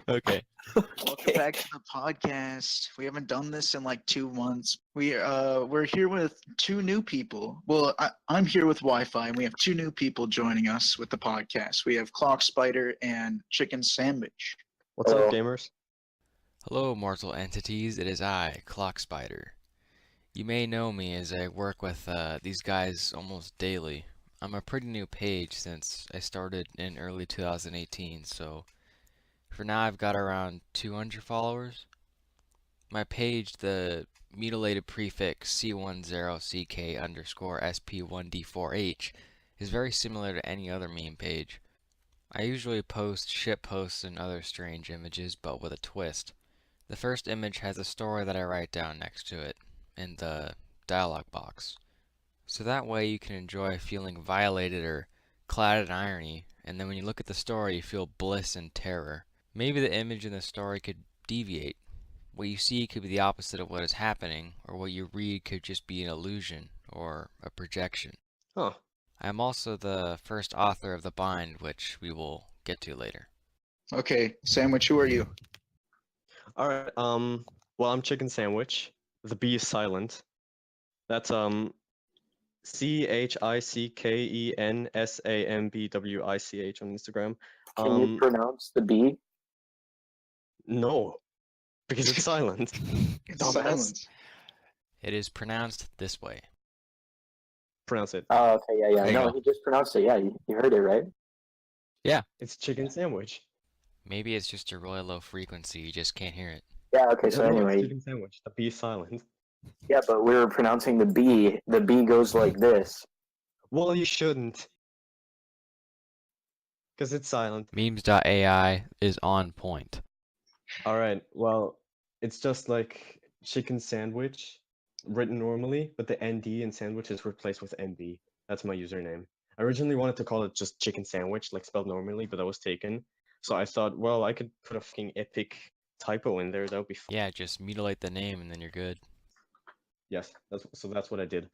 Okay. Welcome back to the podcast. We haven't done this in like 2 months. We're here with two new people. Well, I'm here with Wi-Fi, and we have two new people joining us with the podcast. We have Clock Spider and Chicken Sandwich. What's up, gamers? Hello, mortal entities. It is I, Clock Spider. You may know me as I work with these guys almost daily. I'm a pretty new page since I started in early 2018, so for now I've got around 200 followers. My page, the mutilated prefix C10CK_SP1D4H, is very similar to any other meme page. I usually post shit posts and other strange images, but with a twist. The first image has a story that I write down next to it, in the dialogue box. So that way you can enjoy feeling violated or clad in irony, and then when you look at the story you feel bliss and terror. Maybe the image in the story could deviate. What you see could be the opposite of what is happening, or what you read could just be an illusion, or a projection. Huh. I am also the first author of the bind, which we will get to later. Okay, Sandwich, who are you? Alright, well, I'm Chicken Sandwich. The B is silent. That's, ChickensAmbwich on Instagram. Can you pronounce the B? No, because it's silent. It's Dumbass. silence. It is pronounced this way. Pronounce it. Oh, okay, yeah. There you No, go. he just pronounced it. Yeah, you heard it, right? It's Chicken Sandwich. Maybe it's just a really low frequency, you just can't hear it. Yeah, okay, so No, it's anyway. Chicken Sandwich. The B is silent. Yeah, but we were pronouncing the B. The B goes like this. Well, you shouldn't. Because it's silent. Memes.ai is on point. Alright, well, it's just like Chicken Sandwich, written normally, but the ND in sandwich is replaced with NB. That's my username. I originally wanted to call it just Chicken Sandwich, like spelled normally, but that was taken. So I thought, well, I could put a fucking epic typo in there, that would be fun. Yeah, just mutilate the name and then you're good. Yes, that's what I did.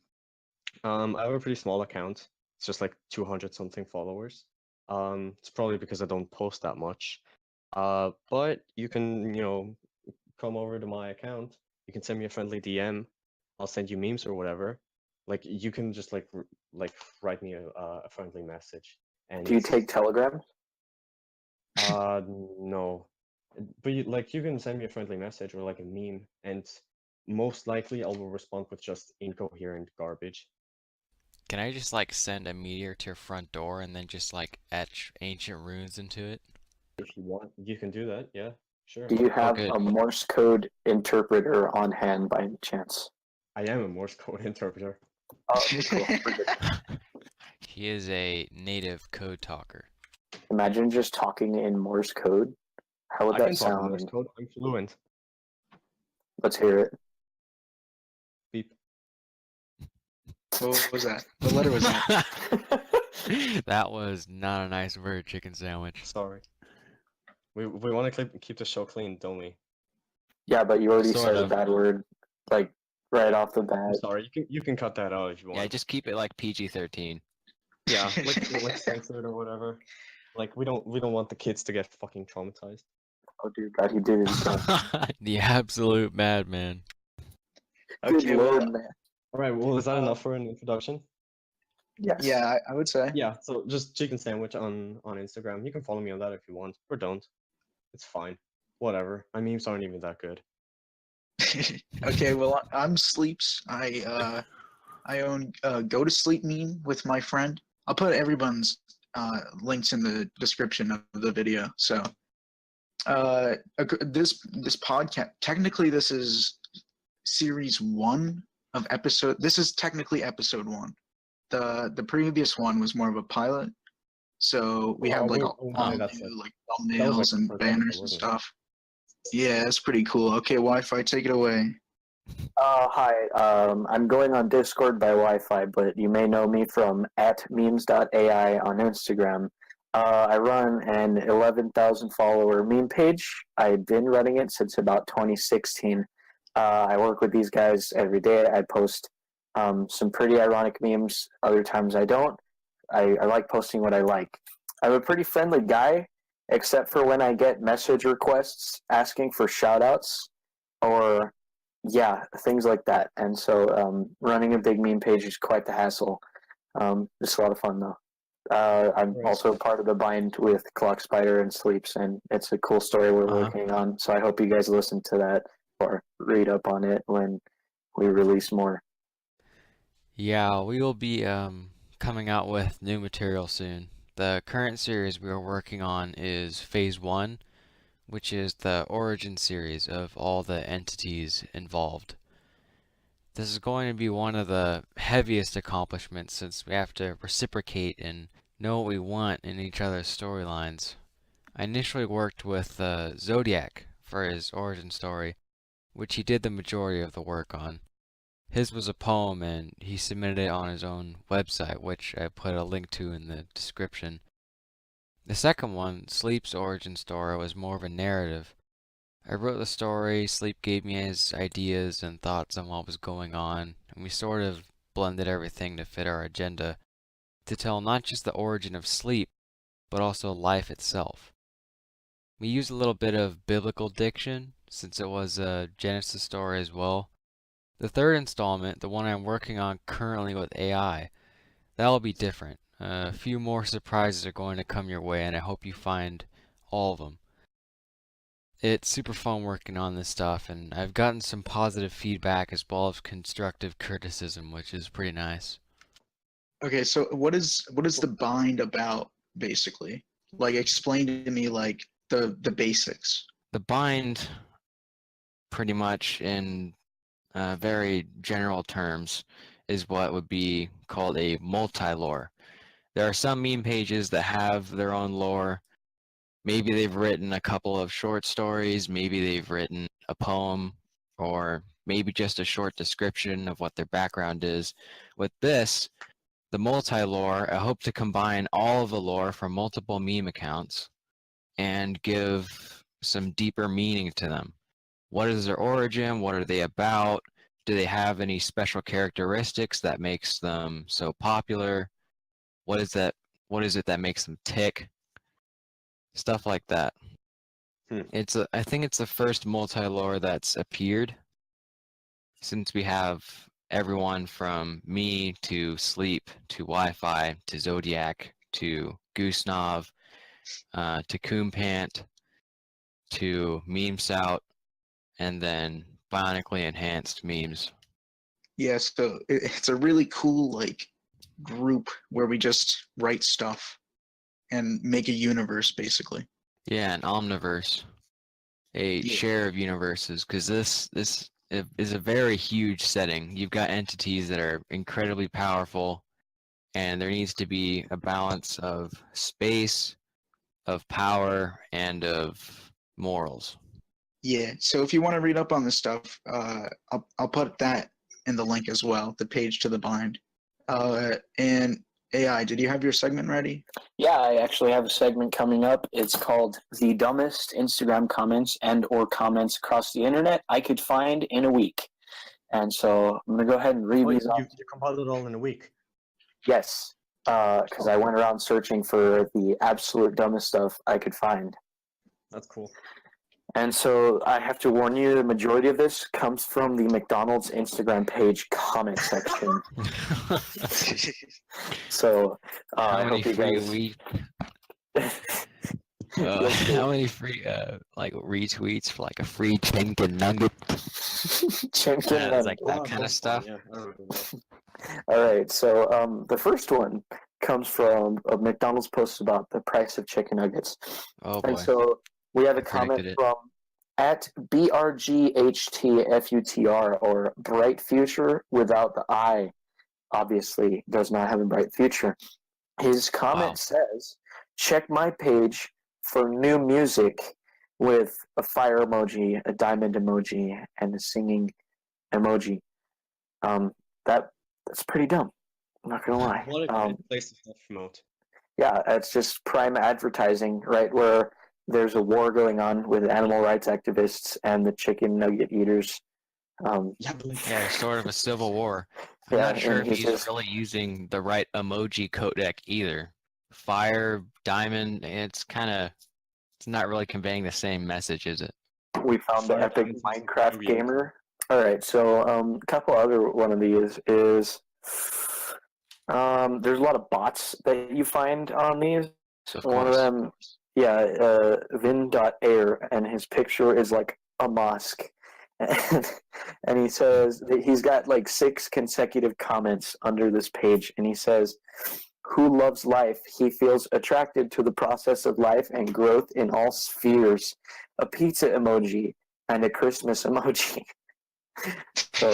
I have a pretty small account. It's just like 200 something followers. It's probably because I don't post that much. But you can, come over to my account. You can send me a friendly DM. I'll send you memes or whatever. Like you can just like write me a friendly message. And Do you it's- take Telegram? No. But you can send me a friendly message or like a meme, and most likely I will respond with just incoherent garbage. Can I just like send a meteor to your front door and then just like etch ancient runes into it? If you want, you can do that. Yeah, sure. Do you have good. a Morse code interpreter on hand by any chance? I am a Morse code interpreter. Oh, cool. He is a native code talker. Imagine just talking in Morse code. How would I that can talk Morse sound? code. I'm fluent. Let's hear it. Beep. What was that? What letter was that? That was not a nice word, Chicken Sandwich. Sorry. We want to keep the show clean, don't we? Yeah, but you already Sort said a of. bad word, like right off the I'm bat. sorry. You can cut that out if you want. Yeah, just keep it like PG-13. Yeah, like censored or whatever. Like we don't want the kids to get fucking traumatized. Oh, dear God, he did it again. The absolute madman. Good Okay, lord, well, man. All right. Well, is that enough for an introduction? Yes. yeah, I would say. Yeah. So just Chicken Sandwich on Instagram. You can follow me on that if you want, or don't. It's fine. Whatever. My memes aren't even that good. Okay, well, I'm Sleeps. I own Go to Sleep meme with my friend. I'll put everyone's links in the description of the video. So this podcast, technically this is series 1 of episode. This is technically episode 1. The previous one was more of a pilot. So we had like all that's new like that was, thumbnails like, the and first banners episode, and wasn't it? stuff. Yeah, that's pretty cool. Okay, Wi-Fi, take it away. Hi, I'm going on Discord by Wi-Fi, but you may know me from @memes.ai on Instagram. I run an 11,000 follower meme page. I've been running it since about 2016. I work with these guys every day. I post some pretty ironic memes. Other times I don't. I like posting what I like. I'm a pretty friendly guy. except for when I get message requests asking for shoutouts or yeah, things like that. And so running a big meme page is quite the hassle. It's a lot of fun though. I'm Right. also part of the bind with Clock Spider and Sleeps, and it's a cool story we're working on. So I hope you guys listen to that or read up on it when we release more. Yeah, we will be coming out with new material soon. The current series we are working on is Phase 1, which is the origin series of all the entities involved. This is going to be one of the heaviest accomplishments since we have to reciprocate and know what we want in each other's storylines. I initially worked with Zodiac for his origin story, which he did the majority of the work on. His was a poem and he submitted it on his own website, which I put a link to in the description. The second one, Sleep's origin story, was more of a narrative. I wrote the story, Sleep gave me his ideas and thoughts on what was going on, and we sort of blended everything to fit our agenda, to tell not just the origin of sleep, but also life itself. We used a little bit of biblical diction, since it was a Genesis story as well. The third installment, the one I'm working on currently with AI, that'll be different. A few more surprises are going to come your way, and I hope you find all of them. It's super fun working on this stuff, and I've gotten some positive feedback as well as constructive criticism, which is pretty nice. Okay, so what is the bind about basically? Like, explain to me like the basics. The bind, pretty much in very general terms, is what would be called a multi-lore. There are some meme pages that have their own lore. Maybe they've written a couple of short stories, maybe they've written a poem, or maybe just a short description of what their background is. With this, the multi-lore, I hope to combine all of the lore from multiple meme accounts and give some deeper meaning to them. What is their origin? What are they about? Do they have any special characteristics that makes them so popular? What is that? What is it that makes them tick? Stuff like that. I think it's the first multi-lore that's appeared since we have everyone from me to Sleep to Wi-Fi to Zodiac to Goosenov to Coompant to Memesout and then bionically enhanced memes. Yeah, so it's a really cool like group where we just write stuff and make a universe basically. Yeah, an omniverse, a Yeah. share of universes, because this is a very huge setting. You've got entities that are incredibly powerful, and there needs to be a balance of space, of power, and of morals. Yeah, so if you want to read up on this stuff, I'll put that in the link as well, the page to the bind. And AI, did you have your segment ready? Yeah, I actually have a segment coming up. It's called The Dumbest Instagram Comments and or Comments Across the Internet I Could Find in a Week. And so I'm going to go ahead and read these off. You compiled it all in a week. Yes, because I went around searching for the absolute dumbest stuff I could find. That's cool. And so I have to warn you, the majority of this comes from the McDonald's Instagram page comment section. So I How many hope you free guys... we how many free like retweets for like a free chicken nugget? Chicken It's like nugget. that kind of stuff. Yeah, I don't know. All right, so the first one comes from a McDonald's post about the price of chicken nuggets. Oh And boy. so we have a I comment predicted it. from at BRGHTFUTR, or Bright Future without the I. Obviously does not have a bright future. His comment Wow. says, check my page for new music with a fire emoji, a diamond emoji, and a singing emoji. That's pretty dumb. I'm not gonna lie. What a great place to self-promote. Yeah, it's just prime advertising, right? Where there's a war going on with animal rights activists and the chicken nugget eaters. Yeah, but like, Yeah, sort of a civil war. I'm Yeah, not sure and if he's he's just... really using the right emoji codec either. Fire, diamond, it's kind of It's not really conveying the same message, is it? We found the Fire epic Giants is Minecraft weird. gamer. All right, so a couple other one of these is there's a lot of bots that you find on these. Of One of course. them, yeah, Vin.air, and his picture is like a mosque. And he says that he's got like 6 consecutive comments under this page, and he says, "Who loves life? He feels attracted to the process of life and growth in all spheres." A pizza emoji and a Christmas emoji. So,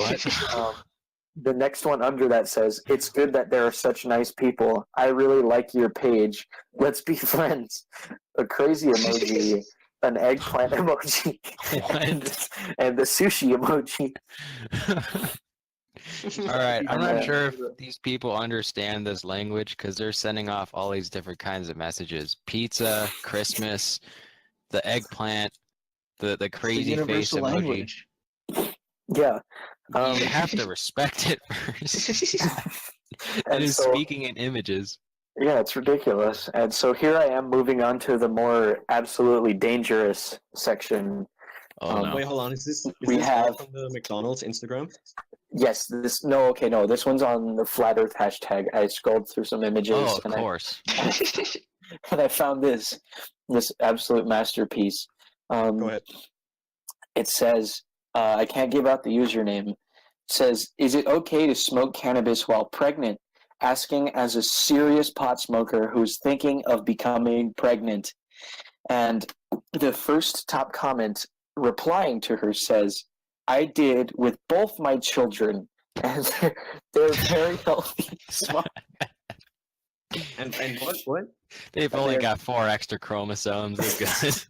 the next one under that says, "It's good that there are such nice people. I really like your page. Let's be friends." A crazy emoji, an eggplant emoji, and the sushi emoji. All right, I'm And not then, sure if these people understand this language because they're sending off all these different kinds of messages: pizza, Christmas, the eggplant, the It's the crazy face universal emoji. language. yeah. You have to respect it first. It And is so, speaking in images. yeah, it's ridiculous. And so here I am moving on to the more absolutely dangerous section. Oh no. Wait, hold on. Is We this have- all from the McDonald's Instagram? Yes, this one's on the Flat Earth hashtag. I scrolled through some images Oh, of and course. and I found this absolute masterpiece. Go ahead. It says, I can't give out the username. It says, "Is it okay to smoke cannabis while pregnant?" Asking as a serious pot smoker who's thinking of becoming pregnant. And the first top comment replying to her says, "I did with both my children, and they're very healthy." Smart. And what? They've And only they're- got 4 extra chromosomes. They're good.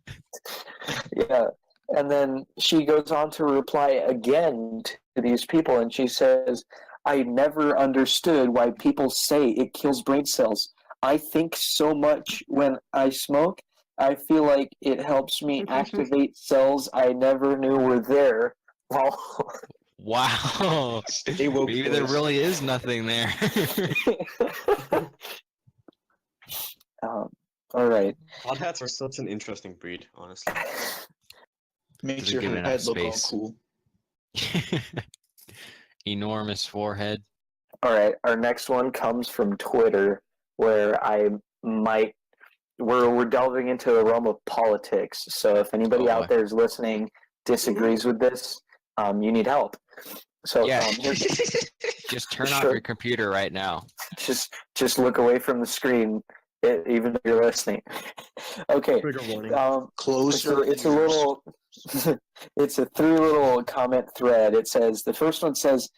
Yeah. And then she goes on to reply again to these people, and she says, "I never understood why people say it kills brain cells. I think so much when I smoke. I feel like it helps me activate cells I never knew were there." Well, Wow. Stay woke, Maybe there boys. really is nothing there. all right. Odd hats are such an interesting breed, honestly. Makes Doesn't your give it enough head look all space. cool. Enormous forehead. All right. Our next one comes from Twitter, where we're delving into the realm of politics. So if anybody Oh, out boy. there is listening disagrees with this, you need help. So Yeah. here's, Just turn off Sure. your computer right now. just look away from the screen, even though you're listening. Okay. Trigger warning. Close So your it's a ears. little, it's a 3 little comment thread. It says, the first one says,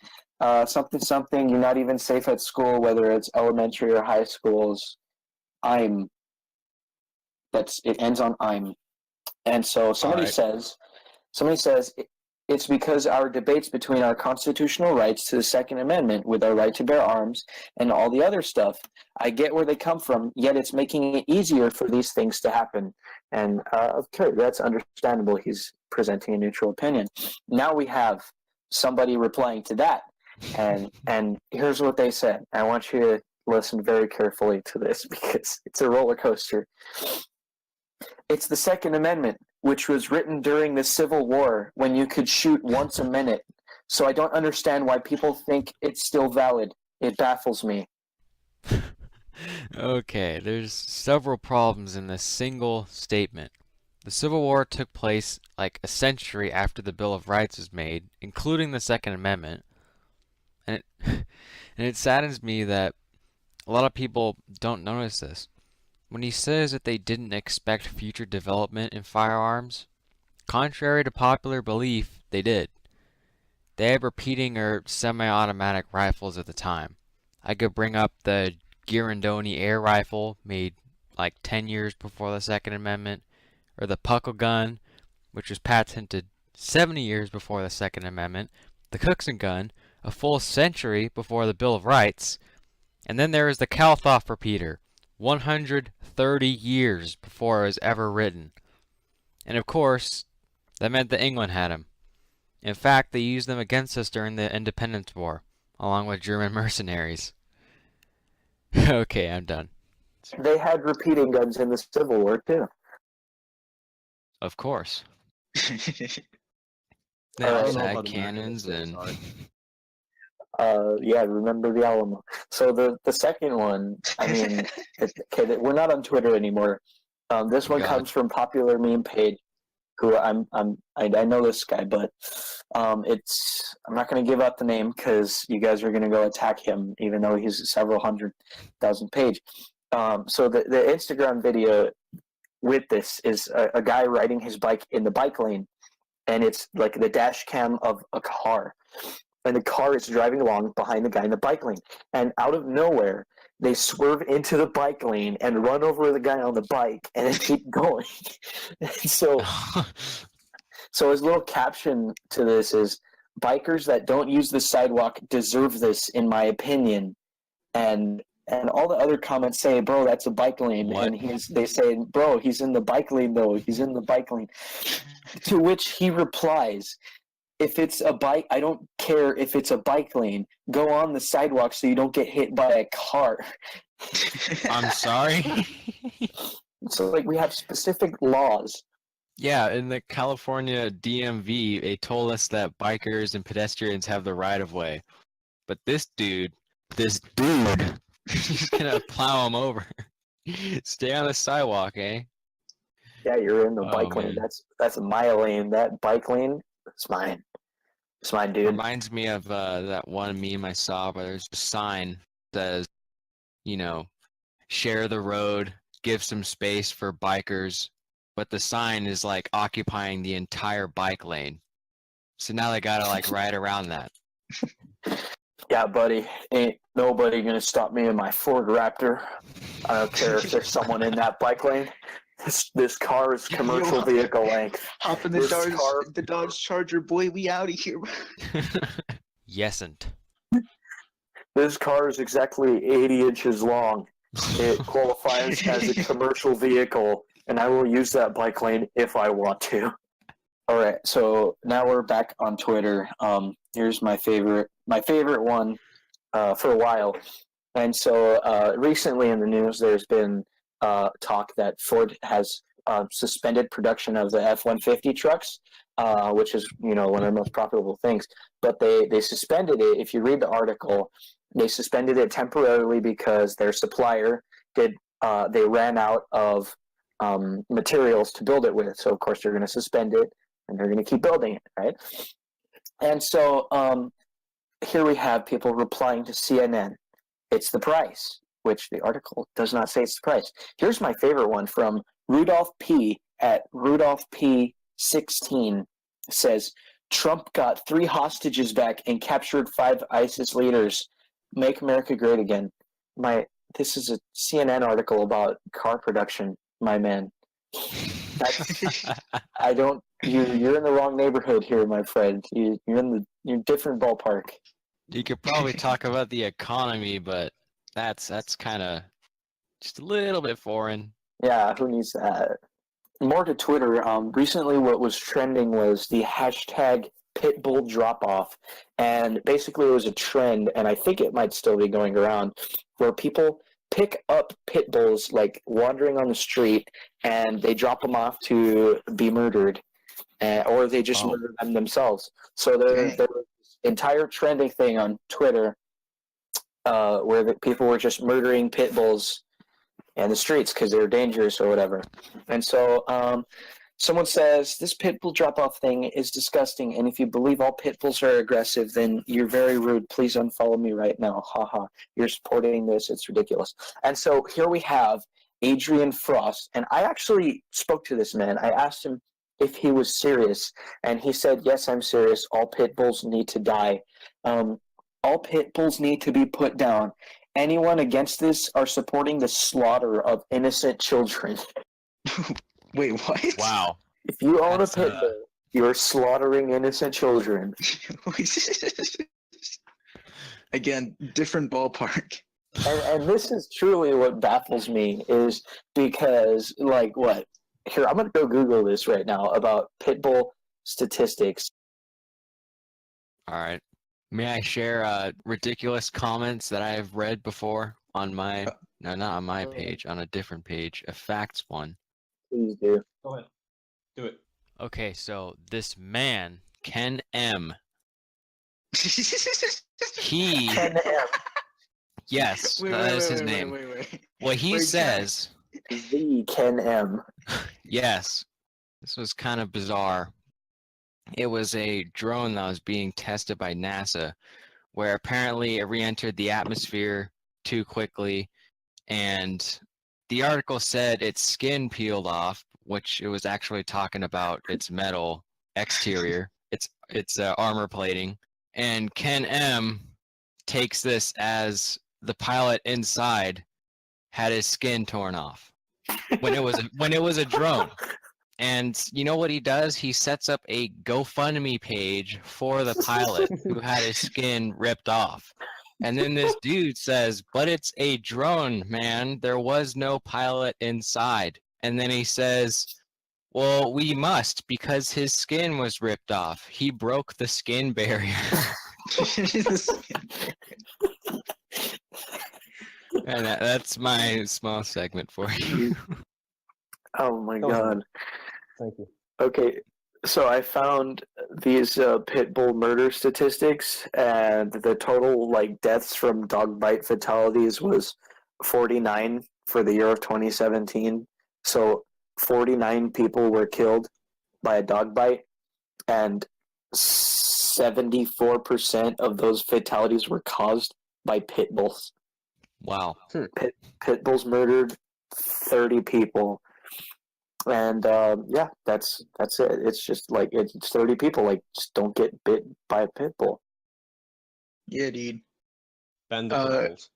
something something. You're not even safe at school, whether it's elementary or high schools. It ends on I'm. And so somebody Alright. says it's because our debates between our constitutional rights to the Second Amendment with our right to bear arms and all the other stuff. I get where they come from, yet it's making it easier for these things to happen. And okay, that's understandable. He's presenting a neutral opinion. Now we have somebody replying to that, and here's what they said. I want you to listen very carefully to this because it's a roller coaster. "It's the Second Amendment, which was written during the Civil War when you could shoot once a minute. So I don't understand why people think it's still valid. It baffles me." Okay, there's several problems in this single statement. The Civil War took place like a century after the Bill of Rights was made, including the Second Amendment. And and it saddens me that a lot of people don't notice this. When he says that they didn't expect future development in firearms, contrary to popular belief, they did. They had repeating or semi-automatic rifles at the time. I could bring up the Girandoni air rifle, made like 10 years before the Second Amendment, or the Puckle gun, which was patented 70 years before the Second Amendment, the Cookson gun, a full century before the Bill of Rights, and then there is the Kalthoff repeater, 130 years before it was ever written. And of course, that meant that England had them. In fact, they used them against us during the Independence War, along with German mercenaries. Okay, I'm done. They had repeating guns in the Civil War too. Of course. They I don't also know had about American cannons history, and sorry. Yeah, remember the Alamo. So the second one, I mean, okay, we're not on Twitter anymore. This one God. comes from popular meme page. Who I know this guy, but I'm not going to give out the name because you guys are going to go attack him, even though he's a several 100,000 page. So the Instagram video with this is a guy riding his bike in the bike lane, and it's like the dash cam of a car, and the car is driving along behind the guy in the bike lane, and out of nowhere they swerve into the bike lane and run over the guy on the bike and then keep going. So his little caption to this is, bikers that don't use the sidewalk deserve this, in my opinion. And all the other comments say, bro, that's a bike lane. What? And they say, bro, he's in the bike lane though. He's in the bike lane. To which he replies, if it's a bike, I don't care if it's a bike lane. Go on the sidewalk so you don't get hit by a car. I'm sorry. So like we have specific laws. Yeah, in the California DMV, they told us that bikers and pedestrians have the right of way. But this dude, he's gonna plow him over. Stay on the sidewalk, eh? Yeah, you're in the Oh, bike lane. man. That's my lane. That bike lane, it's mine. It's mine, dude. Reminds me of that one meme I saw where there's a sign that says, share the road, give some space for bikers, but the sign is like occupying the entire bike lane. So now they gotta like ride around that. Yeah, buddy. Ain't nobody gonna stop me in my Ford Raptor. I don't care if there's someone in that bike lane. This car is commercial vehicle length. Hop in This car- the Dodge Charger, boy. We out of here. Yesn't. This car is exactly 80 inches long. It qualifies as a commercial vehicle, and I will use that bike lane if I want to. All right, so now we're back on Twitter. Here's my favorite one for a while. And so recently in the news, there's been talk that Ford has suspended production of the F-150 trucks, which is one of the most profitable things. But they suspended it. If you read the article, they suspended it temporarily because their supplier they ran out of materials to build it with. So of course they're going to suspend it and they're going to keep building it, right? And so here we have people replying to CNN. It's the price, which the article does not say it's the price. Here's my favorite one from Rudolph P. at Rudolph P16. It says, Trump got 3 hostages back and captured 5 ISIS leaders. Make America great again. This is a CNN article about car production, my man. You're in the wrong neighborhood here, my friend. You're in different ballpark. You could probably talk about the economy, but that's kind of just a little bit foreign. Yeah, who needs that? More to Twitter. Recently, what was trending was the hashtag Pitbull drop off, and basically it was a trend, and I think it might still be going around, where people pick up pit bulls like wandering on the street, and they drop them off to be murdered, or they just murder them themselves. So there was this entire trending thing on Twitter where people were just murdering pit bulls in the streets because they were dangerous or whatever. And so someone says, this pit bull drop-off thing is disgusting, and if you believe all pit bulls are aggressive, then you're very rude. Please unfollow me right now. Haha. You're supporting this. It's ridiculous. And so here we have Adrian Frost, and I actually spoke to this man. I asked him if he was serious, and he said, yes, I'm serious. All pit bulls need to die. All pit bulls need to be put down. Anyone against this are supporting the slaughter of innocent children. Wait, what? Wow. If you own That's, a pit bull, you're slaughtering innocent children. Again, different ballpark. And this is truly what baffles me, is because, like, what? Here, I'm going to go Google this right now about pit bull statistics. All right. May I share ridiculous comments that I have read before on my, no, not on my page, on a different page, a facts one. Please do. Go ahead. Do it. Okay, so this man, Ken M, he, Ken M. yes, Wait, that wait, is wait, his wait, name. wait, wait, wait. What he Wait, says, The Ken M. yes, this was kind of bizarre. It was a drone that was being tested by NASA, where apparently it re-entered the atmosphere too quickly, and the article said its skin peeled off, which it was actually talking about its metal exterior, its armor plating. And Ken M takes this as the pilot inside had his skin torn off when it was a drone. And you know what he does? He sets up a GoFundMe page for the pilot who had his skin ripped off. And then this dude says, but it's a drone, man. There was no pilot inside. And then he says, well, we must because his skin was ripped off. He broke the skin barrier. And that's my small segment for you. Oh my That was god. Thank you. Okay, so I found these pit bull murder statistics, and the total like deaths from dog bite fatalities was 49 for the year of 2017. So 49 people were killed by a dog bite, and 74% of those fatalities were caused by pit bulls. Wow. Pit bulls murdered 30 people. And yeah, that's it. It's just like it's 30 people. Like, just don't get bit by a pit bull. Yeah, dude. Ban the Uh, pitbulls.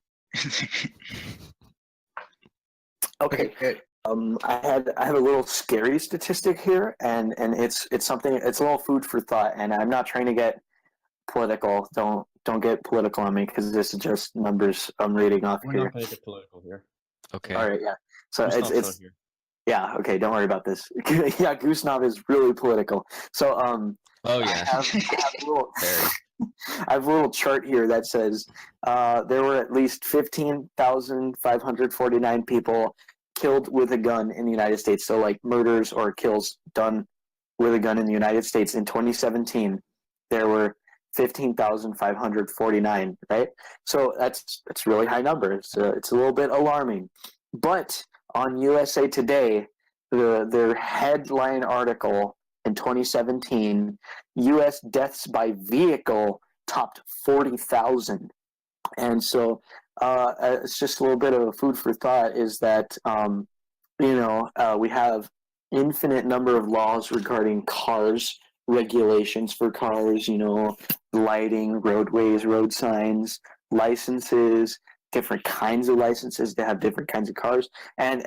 Okay. Okay. I have a little scary statistic here, and it's something. It's a little food for thought. And I'm not trying to get political. Don't get political on me because this is just numbers I'm reading off We're here. not going to get political here. Okay. All right, yeah. So Gustav's it's not here. yeah. Okay, don't worry about this. Yeah, Goose Knob is really political. So Oh I yeah. have a little. Very. I have a little chart here that says there were at least 15,549 people killed with a gun in the United States. So, like murders or kills done with a gun in the United States in 2017, there were 15,549. Right. So that's a really high number. It's a little bit alarming. But on USA Today, their headline article in 2017, U.S. deaths by vehicle topped 40,000. And so it's just a little bit of a food for thought is that, we have infinite number of laws regarding cars, regulations for cars, lighting, roadways, road signs, licenses, different kinds of licenses to have different kinds of cars. And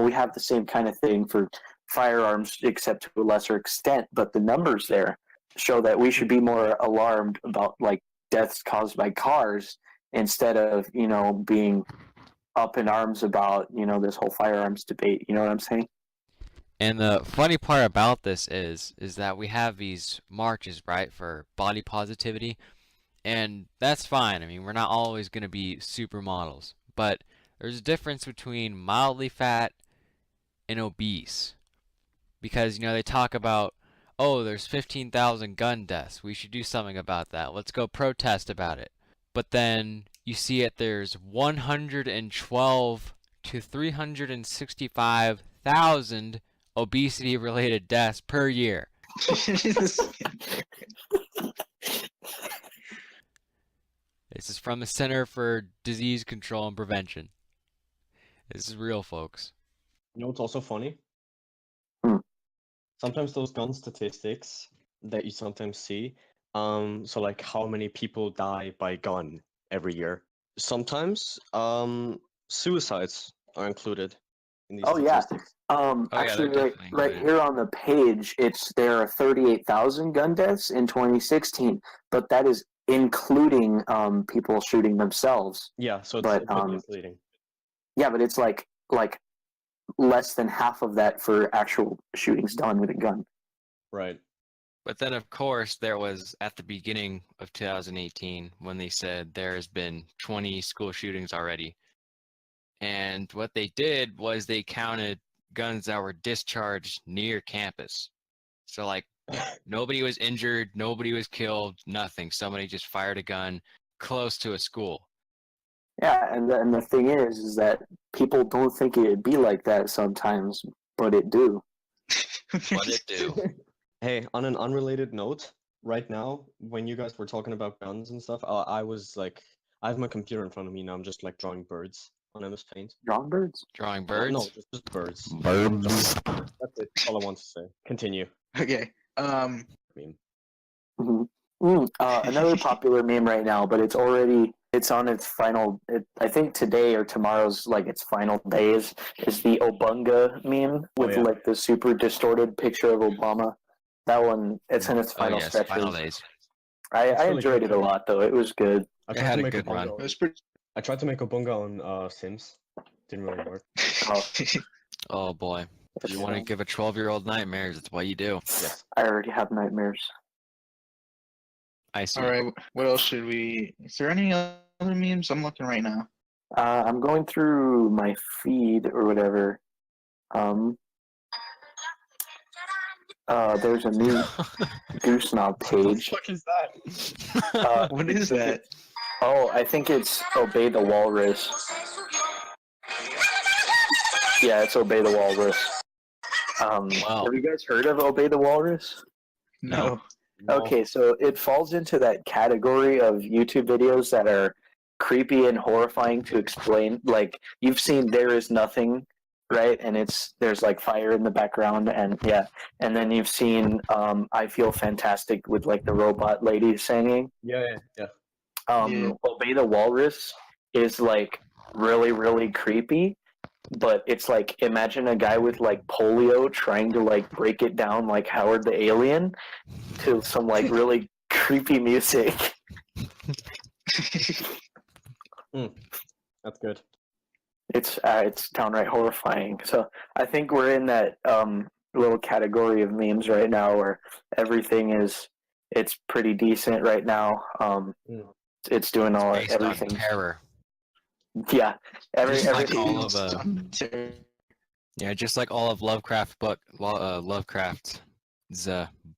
we have the same kind of thing for firearms, except to a lesser extent, but the numbers there show that we should be more alarmed about like deaths caused by cars instead of being up in arms about this whole firearms debate. You know what I'm saying? And the funny part about this is that we have these marches, right, for body positivity, and that's fine. I mean, we're not always going to be supermodels, but there's a difference between mildly fat and obese. Because, they talk about, oh, there's 15,000 gun deaths. We should do something about that. Let's go protest about it. But then you see there's 112 to 365,000 obesity-related deaths per year. This is from the Center for Disease Control and Prevention. This is real, folks. You know what's also funny? Hmm. Sometimes those gun statistics that you sometimes see, so like how many people die by gun every year. Sometimes suicides are included in these Oh yeah. statistics. Yeah, Actually, they're right, definitely right included. here on the page, there are 38,000 gun deaths in 2016, but that is including people shooting themselves. Yeah, so it's But a bit misleading. yeah, but it's like less than half of that for actual shootings done with a gun. Right. But then, of course, there was at the beginning of 2018 when they said there has been 20 school shootings already. And what they did was they counted guns that were discharged near campus. So like nobody was injured, nobody was killed, nothing. Somebody just fired a gun close to a school. Yeah, and the thing is that people don't think it'd be like that sometimes, but it do. What it do? Hey, on an unrelated note, right now, when you guys were talking about guns and stuff, I was like, I have my computer in front of me now. I'm just like drawing birds on MS Paint. Drawing birds? Drawing No, birds? just birds. Birds. That's it. All I want to say. Continue. Okay. I mean, Another popular meme right now, but it's on its final. I think today or tomorrow's like its final days is the Obunga meme with yeah. like the super distorted picture of Obama. That one, it's in its Oh final yes, stretches. final days. I It's really enjoyed good it a too. lot though. It was good. I It tried had to a make good run. bunga It was pretty. I tried to make a bunga on Sims. Didn't really work. Oh, Oh boy. If you want to it's, give a 12-year-old nightmares, it's what you do. Yes. I already have nightmares. I see. All right. What else should we? Is there any other memes? I'm looking right now. I'm going through my feed or whatever. There's a new Goose Knob page. What the fuck is that? What is that? Oh, I think it's Obey the Walrus. Yeah, it's Obey the Walrus. Wow. Have you guys heard of Obey the Walrus? No. No. Okay, so it falls into that category of YouTube videos that are creepy and horrifying to explain. Like you've seen There Is Nothing, right? And there's like fire in the background, and yeah. And then you've seen I Feel Fantastic with like the robot lady singing. Yeah. Yeah. Obey the Walrus is like really, really creepy, but it's like imagine a guy with like polio trying to like break it down like Howard the Alien to some like really creepy music. That's good. It's downright horrifying. So I think we're in that little category of memes right now where everything it's pretty decent right now. It's doing Based everything. on terror. Yeah, Just like everything. all of just like all of Lovecraft's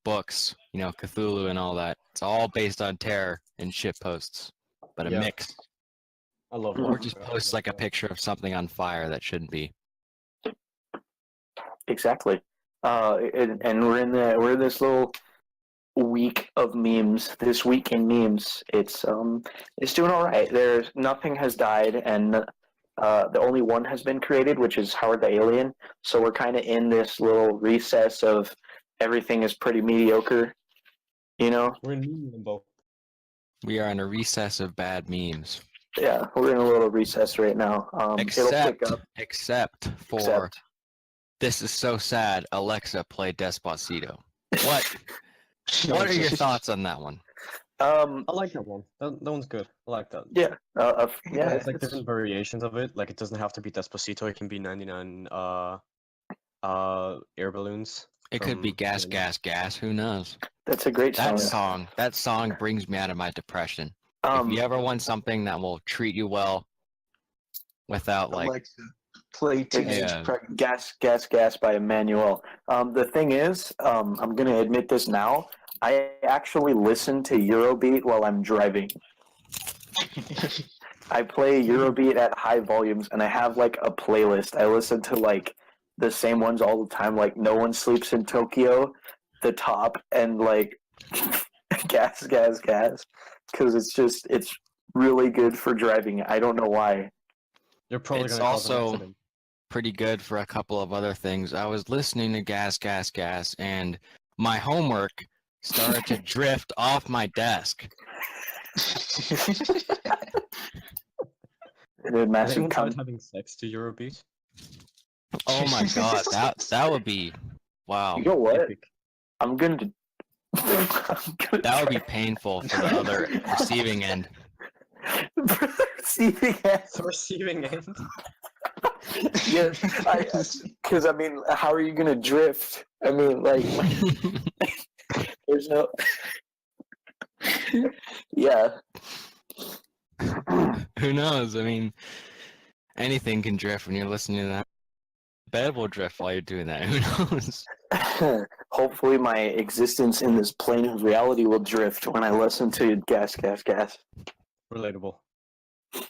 books, you know, Cthulhu and all that. It's all based on terror and shit posts, but a Yeah. mix. I love Or that. just post like a picture of something on fire that shouldn't be. Exactly. And we're in this little week of memes. This week in memes, it's doing all right. There's nothing has died, and the only one has been created, which is Howard the Alien. So we're kind of in this little recess of everything is pretty mediocre. You know? We're in meme limbo. We are in a recess of bad memes. Yeah, we're in a little recess right now. It'll pick up. Except for Except. This is so sad. Alexa, play Despacito. What? What are your thoughts on that one? I like that one. That one's good. I like that. Yeah. Yeah. It's like different variations of it. Like it doesn't have to be Despacito. It can be 99 air balloons. It could be from Gas, Eminem. Gas, Gas. Who knows? That's a great song. That song brings me out of my depression. If you ever want something that will treat you well, without like Alexa, play Teenage Yeah. Pregnant. Gas by Emmanuel. The thing is, I'm going to admit this now. I actually listen to Eurobeat while I'm driving. I play Eurobeat at high volumes, and I have like a playlist. I listen to like the same ones all the time, like No One Sleeps in Tokyo, The Top, and like Gas, because it's really good for driving. I don't know why. You're probably It's gonna cause an also- accident. pretty good for a couple of other things. I was listening to Gas, Gas, Gas, and my homework started to drift off my desk. The Has massive anyone tried com- having sex to Eurobeat? Oh my god, that would be wow. You know what? Epic. I'm gonna. That would be painful for the other receiving end. Receiving end. The receiving end. Yeah, because I mean, how are you gonna drift? I mean, like, there's no. Yeah. Who knows? I mean, anything can drift when you're listening to that. Bed will drift while you're doing that. Who knows? Hopefully my existence in this plane of reality will drift when I listen to Gas, Gas, Gas. Relatable.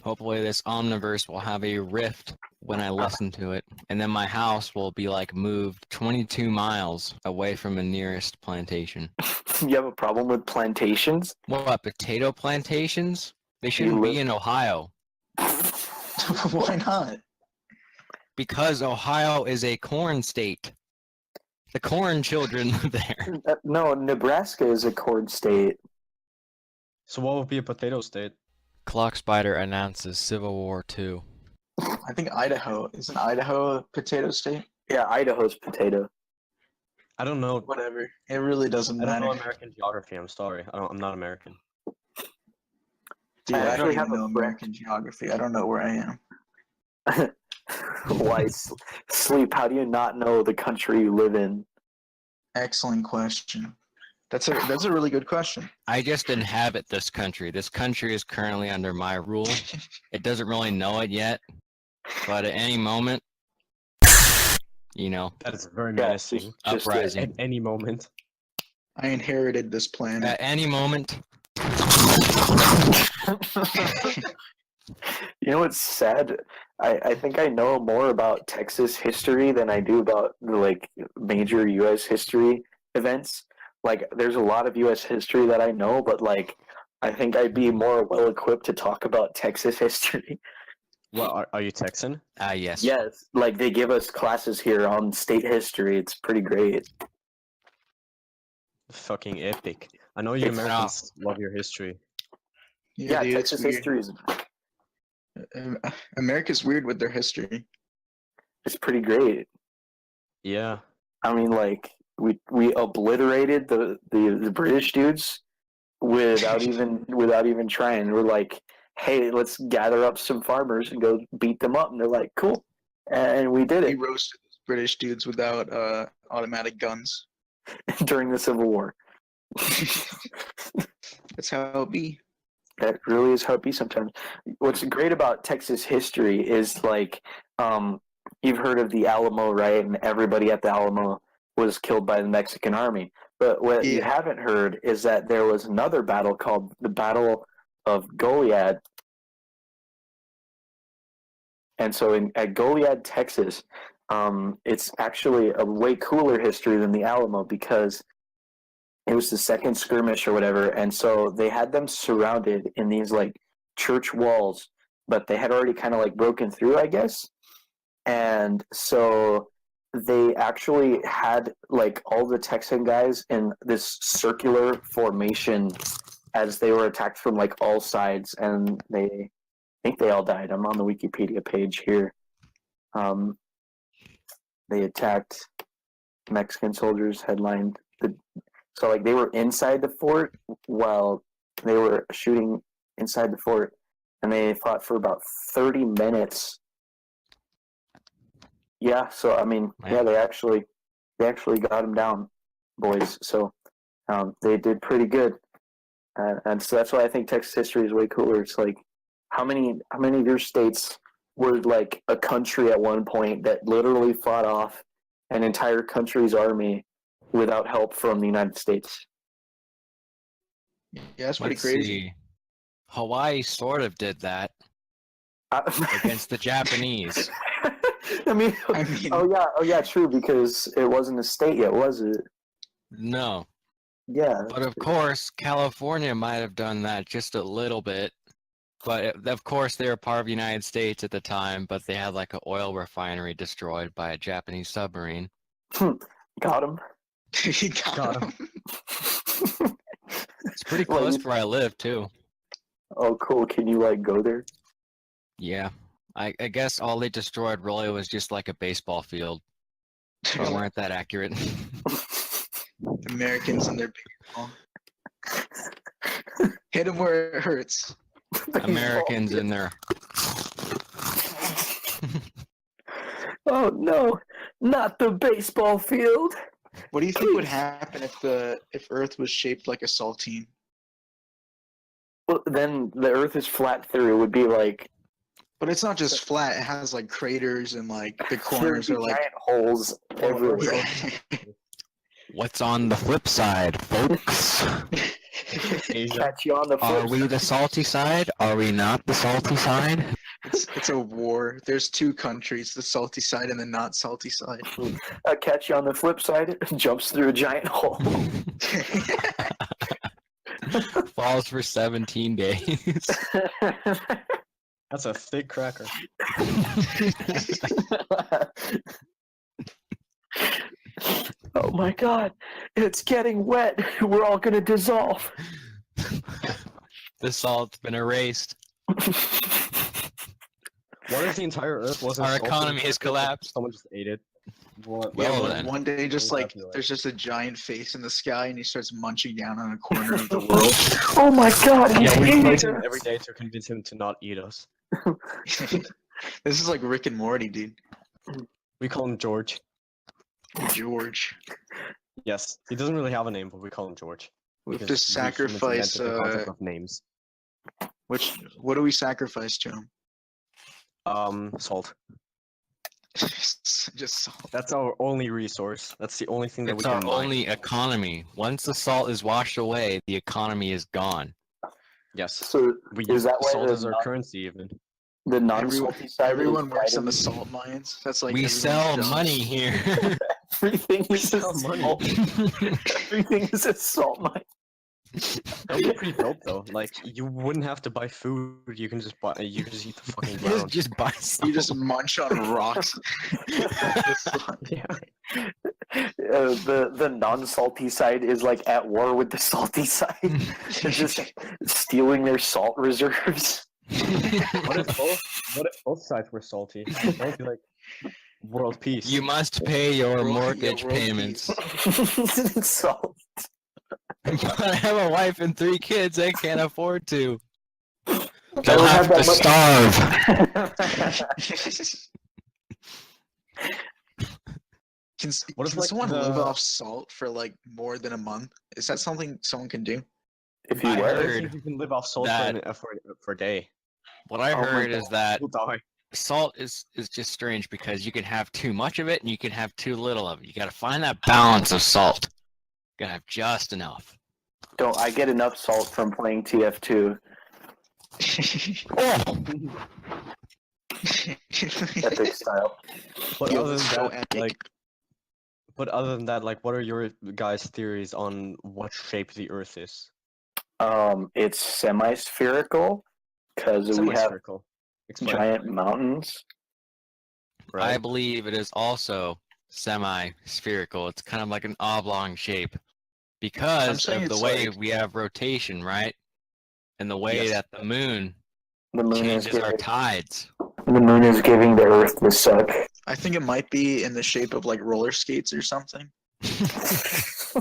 Hopefully this omniverse will have a rift when I listen to it, and then my house will be like moved 22 miles away from the nearest plantation. You have a problem with plantations? What, potato plantations? They You shouldn't live- be in Ohio, Why not? because Ohio is a corn state. The corn children live there. No, Nebraska is a corn state. So what would be a potato state? Clock Spider announces Civil War 2. I think Idaho. Isn't Idaho a potato state? Yeah, Idaho's potato. I don't know. Whatever. It really doesn't I don't know matter. American geography. I'm sorry. I'm not American. Dude, I I don't actually even have a know friend- American geography. I don't know where I am. Why sleep? How do you not know the country you live in? Excellent question. That's a really good question. I just inhabit this country. This country is currently under my rule. It doesn't really know it yet, but at any moment, you know, That is very Yeah, menacing. just uprising. At any moment. I inherited this planet. At any moment, You know what's sad? I think I know more about Texas history than I do about the like major U.S. history events. Like, there's a lot of U.S. history that I know, but like, I think I'd be more well equipped to talk about Texas history. Well, are you Texan? yes. Yes, like they give us classes here on state history. It's pretty great. Fucking epic. I know you It's Americans love your history. Yeah, dude, it's Texas weird. history is America's weird with their history. it's pretty great. Yeah. I mean, like we obliterated the British dudes without even trying. We're like, hey, let's gather up some farmers and go beat them up, and they're like, cool, and we did We it roasted those British dudes without automatic guns. during the Civil War. That's how it be. That really is how it be sometimes. What's great about Texas history is like, you've heard of the Alamo, right? And everybody at the Alamo was killed by the Mexican army. But what you Yeah. haven't heard is that there was another battle called the Battle of Goliad. And so at Goliad, Texas, it's actually a way cooler history than the Alamo because it was the second skirmish or whatever, and so they had them surrounded in these like church walls, but they had already kind of like broken through, I guess. And so they actually had like all the Texan guys in this circular formation as they were attacked from like all sides, and I think they all died. I'm on the Wikipedia page here. They attacked Mexican soldiers, headlined the. So like they were inside the fort while they were shooting inside the fort, and they fought for about 30 minutes. Yeah, so I mean, yeah, they actually got them down, boys. So they did pretty good, and so that's why I think Texas history is way cooler. It's like how many of your states were like a country at one point that literally fought off an entire country's army without help from the United States? Yeah, that's pretty Let's crazy. see. Hawaii sort of did that Uh, against the Japanese. I mean, I mean, oh yeah, true, because it wasn't a state yet, was it? No. Yeah. But of course, California might have done that just a little bit. But of course, they were part of the United States at the time, but they had like an oil refinery destroyed by a Japanese submarine. Got him. he got Got him. It's pretty Well, close you- to where I live, too. Oh, cool. Can you like go there? Yeah. I guess all they destroyed really was just like a baseball field. But weren't that accurate. Americans and their baseball. Hit them where it hurts. Americans in their Oh no, not the baseball field. What do you think would happen if Earth was shaped like a saltine? Well, then the Earth is flat through. It would be like But it's not just flat; it has like craters and like the there'd corners be are like. giant holes everywhere. Yeah. What's on the flip side, folks? Asia. Catch you on the Are flip we the salty side? Are we not the salty side? It's a war. There's two countries, the salty side and the not salty side. catch you on the flip side. Jumps through a giant hole. Falls for 17 days. That's a thick cracker. Oh my god, it's getting wet. We're all gonna dissolve. The salt's been erased. What if the entire Earth wasn't Our salted economy has cracker, but collapsed. Someone just ate it. What? Well, Yeah, then. one day just What would like that be like? there's just a giant face in the sky and he starts munching down on a corner of the world. Oh my god, he's Yeah, we eating fight him us. every day to convince him to not eat us. This is like Rick and Morty, dude. We call him George. George. Yes, he doesn't really have a name, but we call him George. We have because to we humans sacrifice invented the concept of names. what do we sacrifice to him? Salt. Just salt. That's our only resource. That's the only thing that It's we our can mine. only economy. Once the salt is washed away, the economy is gone. Yes. So We is use that why salt the as our non- currency even. the non-salty side Everyone is works on the vitamin- salt mines. That's like We everyone's sell job. money here. Everything is a sell money. salt. Everything is a salt mine. That would be pretty dope though. Like you wouldn't have to buy food. You can just buy. You can just eat the fucking ground. just buy You salt. just munch on rocks. Yeah. The non-salty side is like at war with the salty side. They're just stealing their salt reserves. What if both sides were salty? That would be like world peace. You must pay your World- yeah, mortgage world payments. Salt. But I have a wife and 3 kids. I can't afford to. I They'll don't have to that starve. Can, What if, can like, someone live the- off salt for like more than a month? Is that something someone can do? If you I what? I heard think you can live off salt that- for a day. What I Oh my heard is that You'll die. salt is just strange because you can have too much of it and you can have too little of it. You gotta find that balance of salt. You gotta have just enough. Don't I get enough salt from playing TF2? Epic style. But Yo, other than that's so that, epic. like, what are your guys' theories on what shape the Earth is? It's semi-spherical because we have Semi-spherical. Explain. giant mountains. I Right. believe it is also semi-spherical. It's kind of like an oblong shape because saying of the it's way like- we have rotation, right? And the way Yes. that the moon The moon is changes our giving tides. the moon is giving the Earth the suck. I think it might be in the shape of like roller skates or something. It's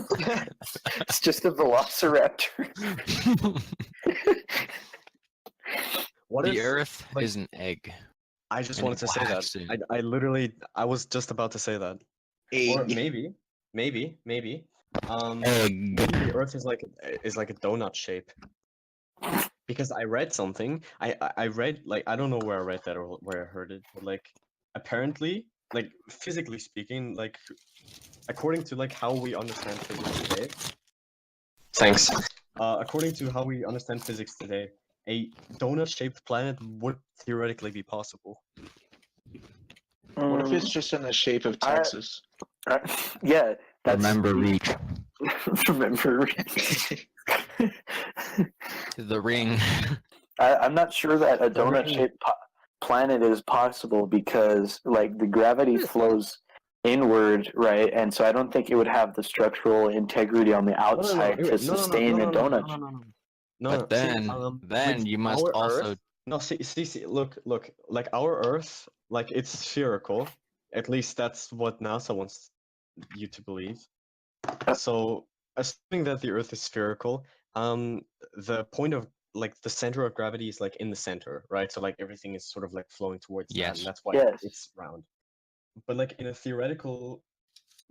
just a velociraptor. What The if Earth like- is an egg. I just and wanted to say it that. waxed in. I literally I was just about to say that. Or Egg. maybe. Egg. Maybe the Earth is like a donut shape. Because I read something. I read, like, I don't know where I read that or where I heard it, but like apparently, like, physically speaking, like, according to like how we understand physics today. Thanks. According to how we understand physics today, a donut-shaped planet would theoretically be possible. What if it's just in the shape of I- Texas? Yeah, that's Remember reach. remember. The ring. I'm not sure that a The ring- donut-shaped planet is possible because, like, the gravity flows inward, right? And so I don't think it would have the structural integrity on the outside to sustain a donut. No, But then with you must our also Earth, no, see, look, like our Earth, like it's spherical. At least that's what NASA wants you to believe. So, assuming that the Earth is spherical, the point of like the center of gravity is like in the center, right? So like everything is sort of like flowing towards that, Yes. and that's why Yes. it's round. But like in a theoretical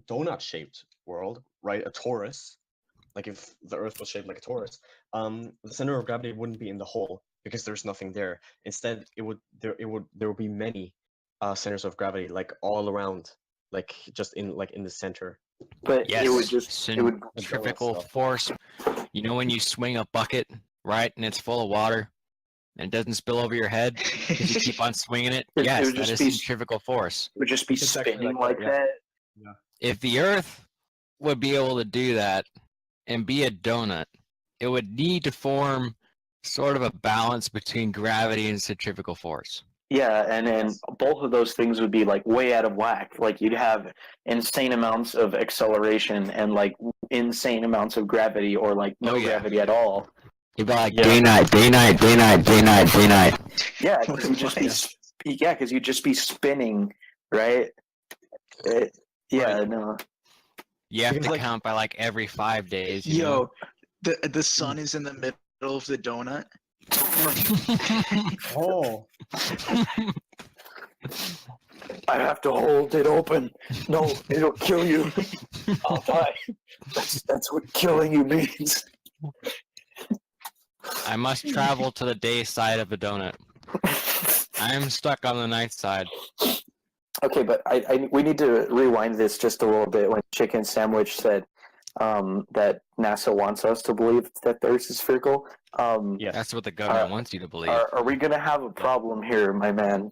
donut-shaped world, right? A torus, like if the Earth was shaped like a torus, the center of gravity wouldn't be in the hole because there's nothing there. Instead, there would be many centers of gravity, like all around, like just in the center. But Yes, it would just it would centrifugal stuff. force. You know when you swing a bucket, right, and it's full of water, and it doesn't spill over your head because you keep on swinging it? It Yes, would that just is be centrifugal force. would just be It's actually spinning like like that, that. If the Earth would be able to do that and be a donut, it would need to form sort of a balance between gravity and centrifugal force. Yeah, and then Yes. both of those things would be like way out of whack. Like you'd have insane amounts of acceleration and like insane amounts of gravity, or like no Oh, yeah. gravity at all. You'd be like Yeah. day night, day night, day night, day night, day night. Yeah, because you'd just you'd just be spinning, right? Yeah, Right. no. You have Because, to like- count by like every 5 days. You Yo, the sun is in the middle of the donut. Oh, I have to hold it open. No, it'll kill you. I'll die. That's what killing you means. I must travel to the day side of the donut. I am stuck on the night side. Okay, but we need to rewind this just a little bit when Chicken Sandwich said that NASA wants us to believe that the Earth is spherical. yes. That's what the government wants you to believe. Are we going to have a problem here, my man?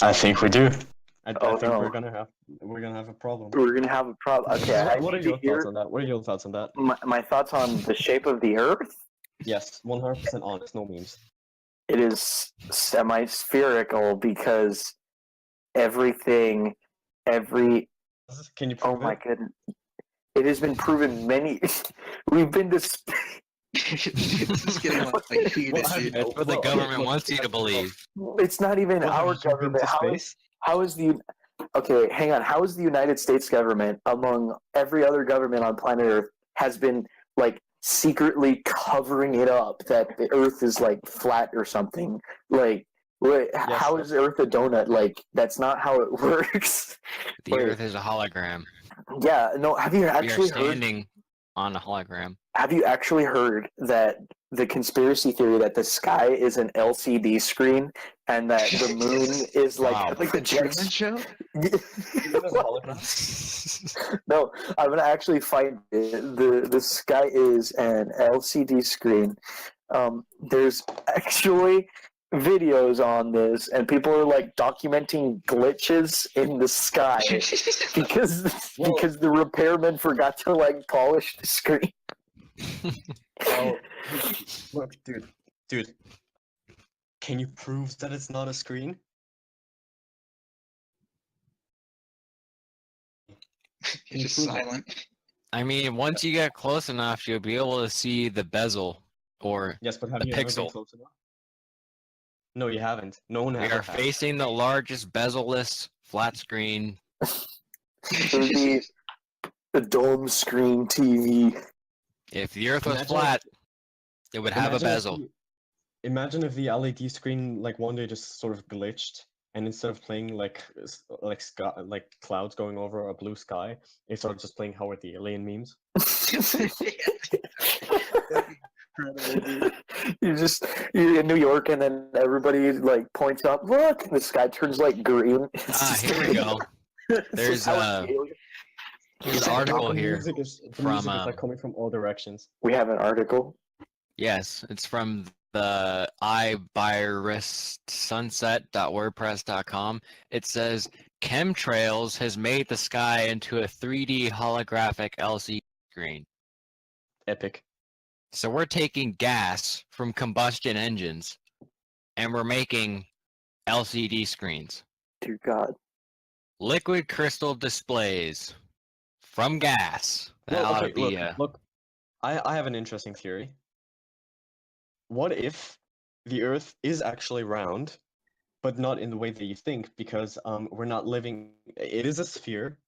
I think we do. I Oh, think no. we're gonna have a problem. We're going to have a problem. Okay, I What are need to your hear thoughts on that? What are your thoughts on that? my thoughts on the shape of the Earth. Yes, 100% honest, no memes. It is semi-spherical because every Can you oh prove my it? goodness, it has been proven many. We've been to. This is getting like heated, Well, dude. That's what the Well, okay, government look, wants you to believe. It's not even Well, have our you been government. to space? How is the okay? Hang on. How is the United States government, among every other government on planet Earth, has been like secretly covering it up that the Earth is like flat or something? Like, how is Earth a donut? Like, that's not how it works. The Wait. Earth is a hologram. Yeah. No. Have you We are actually heard? standing on a hologram. Have you actually heard that the conspiracy theory that the sky is an LCD screen and that the moon is like Wow. Like the Truman Show? No, I'm gonna actually find it. The sky is an LCD screen. There's actually videos on this, and people are like documenting glitches in the sky because the repairman forgot to like polish the screen. Oh, look, dude. Can you prove that it's not a screen? He's just prove it? silent. I mean, once you get close enough, you'll be able to see the bezel, or Yes, but have The you ever been pixel. close enough? No, you haven't. No one we ever are has. facing the largest bezel-less flat screen. It would be the dome screen TV. If the Earth was Imagine flat, it would have a Imagine if bezel. Imagine if the LED screen like one day just sort of glitched, and instead of playing like sky, like clouds going over a blue sky, it started just playing Howard the Alien memes. You're in New York, and then everybody like points up. Look, and the sky turns like green. Here we go. There's how There's an article here. The from, music is like coming from all directions. we have an article. Yes, it's from the iBiristsunset.wordpress.com. It says chemtrails has made the sky into a 3D holographic LCD screen. Epic. So we're taking gas from combustion engines and we're making LCD screens. Dear God. Liquid crystal displays from gas. That Well, ought okay, to be look. I have an interesting theory. What if the Earth is actually round, but not in the way that you think? Because we're not living. It is a sphere,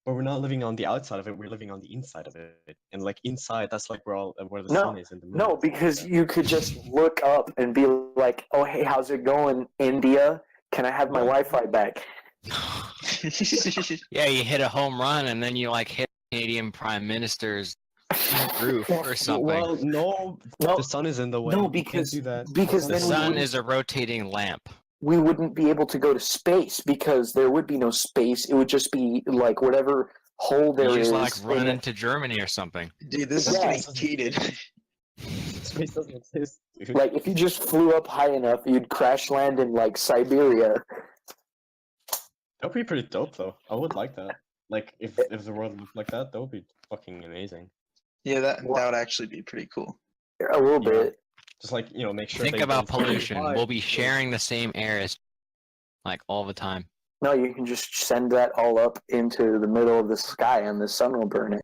but we're not living on the outside of it. We're living on the inside of it, and like inside, that's like where the No, sun is and the moon. No, is. because you could just look up and be like, "Oh, hey, how's it going, India? Can I have my Wi-Fi back?" Yeah, you hit a home run and then you like hit Canadian Prime Minister's roof or something. Well, no, No, the sun is in the way. no, You can't because- do that. because The then we sun wouldn't- is a rotating lamp. we wouldn't be able to go to space because there would be no space. It would just be like whatever hole there You is. just like run in into Germany or something. Dude, this is Yeah. getting heated. Space doesn't exist, dude. Like if you just flew up high enough, you'd crash land in like Siberia. That would be pretty dope, though. I would like that. Like, if the world looked like that, that would be fucking amazing. Yeah, that What? would actually be pretty cool. A little Yeah. bit. Just like, make sure Think they about don't pollution. fly. We'll be sharing the same air as like all the time. No, you can just send that all up into the middle of the sky, and the sun will burn it.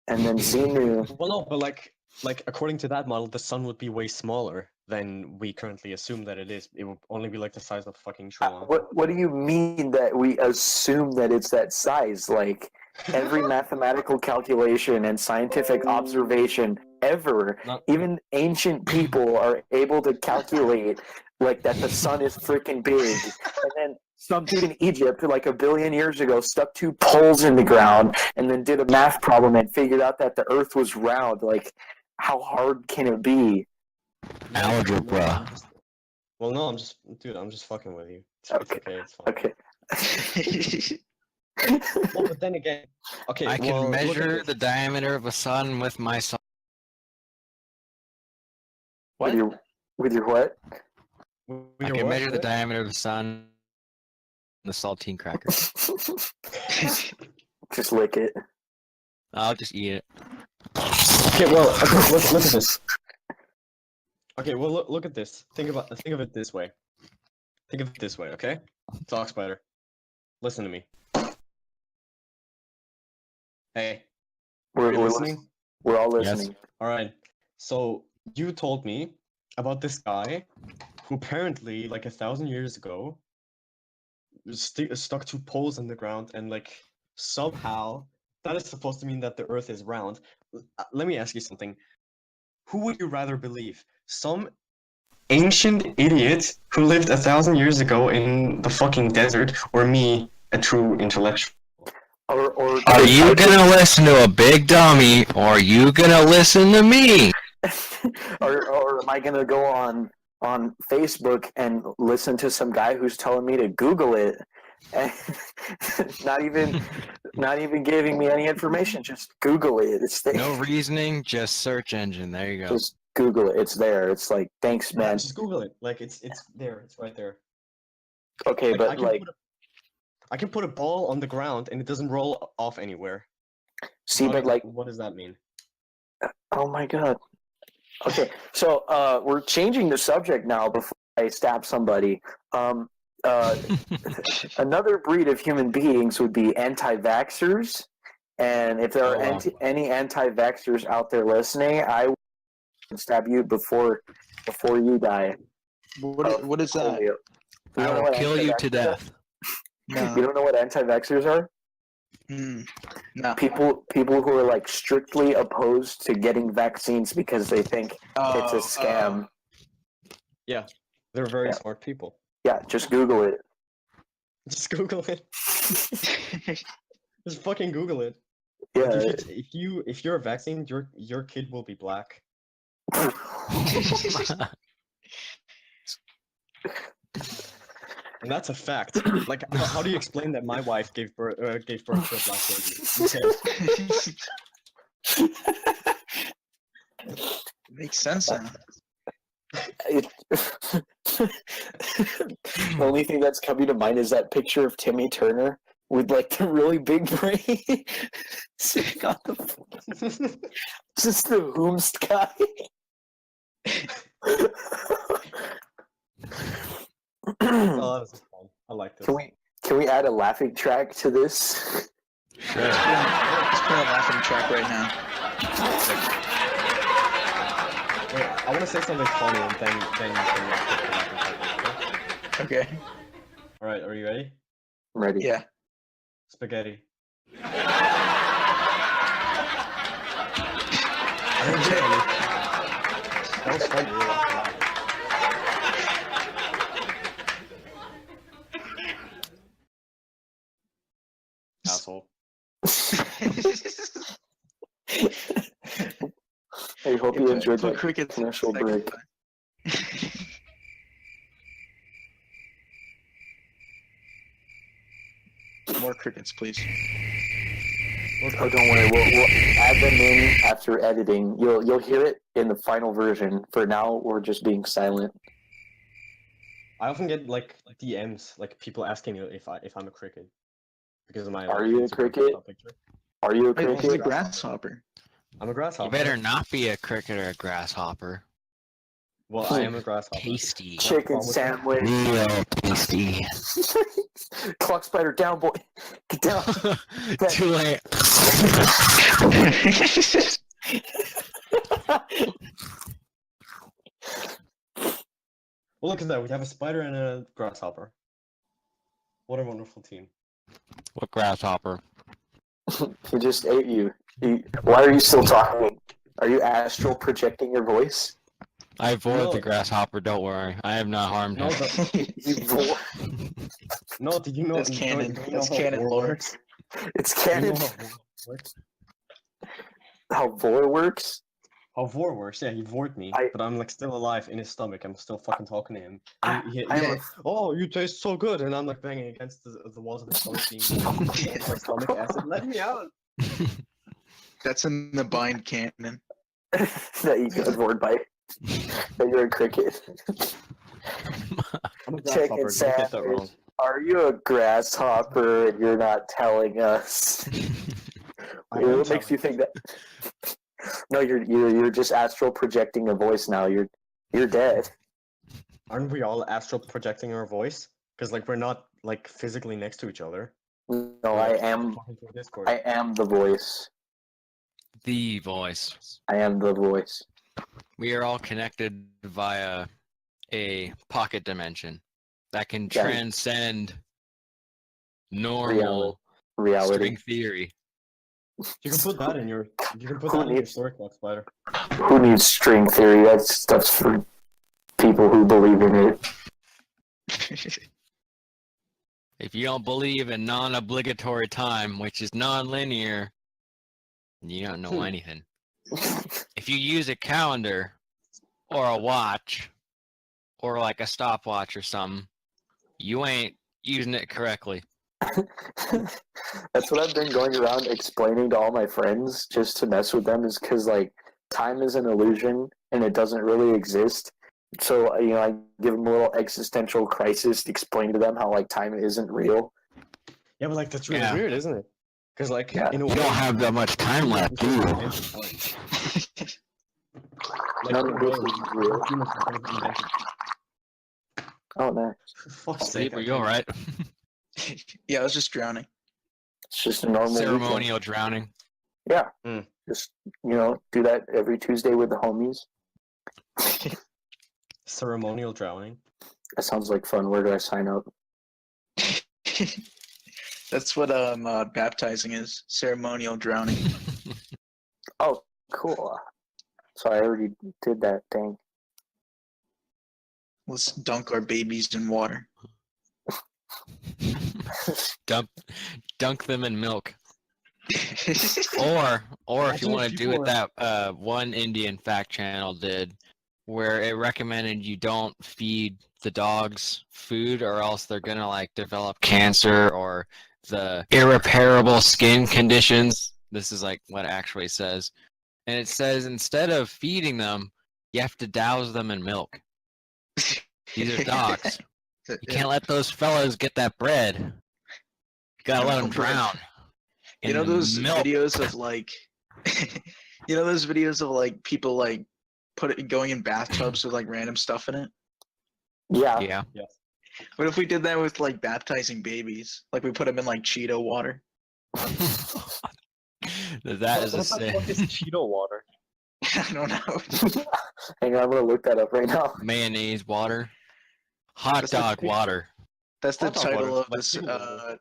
And then Xenu. Well, no, but like according to that model, the sun would be way smaller than we currently assume that it is. It would only be like the size of fucking Sri Lanka. What do you mean that we assume that it's that size? Like every mathematical calculation and scientific observation ever, Not- even ancient people are able to calculate like that the sun is freaking big. And then some dude in Egypt, like 1 billion years ago, stuck 2 poles in the ground and then did a math problem and figured out that the Earth was round. Like, how hard can it be? Algebra. Well, no, I'm just fucking with you. It's okay, it's fine. Okay. Well, but then again, okay, I well, can look at measure this. the diameter of a sun with my sun. With your what? With I your can what? measure the diameter of the sun. The saltine cracker. Just lick it. I'll just eat it. Okay, well, okay, look at this. Okay, well, look at this. Think of it this way. Think of it this way, okay? Talk, Spider. Listen to me. Hey, are you listening? We're all Yes. listening. All right. So you told me about this guy who apparently, like 1,000 years ago, stuck 2 poles in the ground, and like somehow that is supposed to mean that the Earth is round. Let me ask you something. Who would you rather believe? Some ancient idiot who lived 1,000 years ago in the fucking desert, or me, a true intellectual? Or Are you gonna listen to a big dummy, or are you gonna listen to me? or am I gonna go on Facebook and listen to some guy who's telling me to Google it, and not even giving me any information, just Google it. It's there. No reasoning, just search engine. There you go. Just Google it. It's there. It's like, thanks, Yeah, man. just Google it. Like it's there. It's right there. Okay, Like, but I can put a ball on the ground and it doesn't roll off anywhere. see, but like, what does that mean? oh my god. Okay, so we're changing the subject now before I stab somebody. Another breed of human beings would be anti-vaxxers, and if there are any anti-vaxxers out there listening, I will stab you before you die. What is that? You I don't know will what kill you to anti-vaxxers death. are? You don't know what anti-vaxxers are? No. People who are like strictly opposed to getting vaccines because they think it's a scam. Yeah, they're very smart people. Yeah, just Google it. Just Google it. Just fucking Google it. Yeah. Like, if you're a vaccine, your kid will be black. And that's a fact. Like, how do you explain that my wife gave birth to a black baby? Makes sense now. The only thing that's coming to mind is that picture of Timmy Turner with like the really big brain sitting on the just the Whomst guy. Oh, this is fun. I like this. Can we add a laughing track to this? Sure. Let's put a laughing track right now. Wait, I want to say something funny, and then you can put the laughing track, okay? Okay. All right, are you ready? I'm ready. Yeah. Spaghetti. That was funny. You laughed a lot. Asshole. I hope you enjoyed that crickets commercial break. More crickets, please. Oh, don't worry. We'll add them in after editing. You'll hear it in the final version. For now, we're just being silent. I often get like DMs, like people asking me if I'm a cricket because of my Are like, you a Instagram cricket? profile picture. Are you a Wait, what's a cricket? grasshopper? I'm a You grasshopper. better not be a cricket or a grasshopper. Well, I am a grasshopper. Tasty. What's the Chicken problem with that? sandwich. Real tasty. Clock spider down, boy. Get down. Too late. Well, look at that. We have a spider and a grasshopper. What a wonderful team. What grasshopper? He just ate you. Why are you still talking? Are you astral projecting your voice? I avoid No. the grasshopper, don't worry. I have not harmed No, him. no, did you know? That's canon. Do you know That's how canon vor lore. works? It's Do you canon. know how vor works? How vor works? How vor works? Yeah, he vored me, but I'm like still alive in his stomach. I'm still fucking talking to him. And he's like, "Oh, you taste so good," and I'm like banging against the walls of his stomach, being my stomach acid. Let me out! That's in the bind canon. That you got bored by. That you're a cricket. I'm a Chicken grasshopper. Don't get that sandwich. wrong. Are you a grasshopper and you're not telling us? I am What makes you think that? No, you're just astral projecting a voice now. You're dead. Aren't we all astral projecting our voice? Because like we're not like physically next to each other. No, We're, I like, am. talking through Discord. I am the voice. The voice. I am the voice. We are all connected via a pocket dimension that can Yeah. transcend normal Reality. string theory. You can put that in your. You can put Who that in your needs- story clock, Spider. Who needs string theory? That's stuff's for people who believe in it. If you don't believe in non-obligatory time, which is non-linear, you don't know anything. If you use a calendar or a watch or like a stopwatch or something, you ain't using it correctly. That's what I've been going around explaining to all my friends just to mess with them, is because like time is an illusion and it doesn't really exist. So I give them a little existential crisis to explain to them how like time isn't real. Yeah, but like that's really Yeah. weird, isn't it? Because like Yeah. in a way, You don't have that much time left, do you? Like, None in a of way, this is real. humans have kind of invented. Oh no, For fuck's sake, Steve, are you alright? Yeah, I was just drowning. it's just a normal weekend. Ceremonial drowning. Yeah, Mm. just do that every Tuesday with the homies. Ceremonial drowning. That sounds like fun. Where do I sign up? That's what baptizing is. Ceremonial drowning. Oh, cool. So I already did that thing. Let's dunk our babies in water. Dunk them in milk. Or if you Imagine want if to do people it that one Indian fact channel did, where it recommended you don't feed the dogs food or else they're gonna like develop cancer or the irreparable skin conditions. This is like what it actually says. And it says instead of feeding them, you have to douse them in milk. These are dogs. You can't let those fellas get that bread. You gotta let them drown. You know those videos of like, you know those videos of like people like going in bathtubs with like random stuff in it. Yeah. Yeah. Yes. What if we did that with like baptizing babies? Like we put them in like Cheeto water. That is a What the sin. fuck is Cheeto water? I don't know. Hang on, I'm gonna look that up right now. Mayonnaise water. Hot That's the dog picture. water. That's the Hot dog title water, of like this. Cheeto water.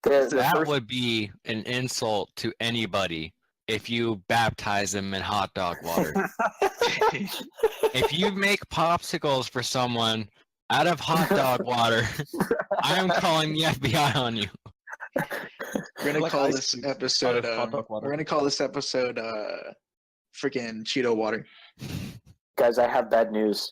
The That first- would be an insult to anybody if you baptize them in hot dog water. If you make popsicles for someone out of hot dog water, I'm calling the FBI on you. We're gonna Like call ice this cubes episode. out of hot dog water. We're gonna call this episode. Freaking Cheeto water. Guys, I have bad news.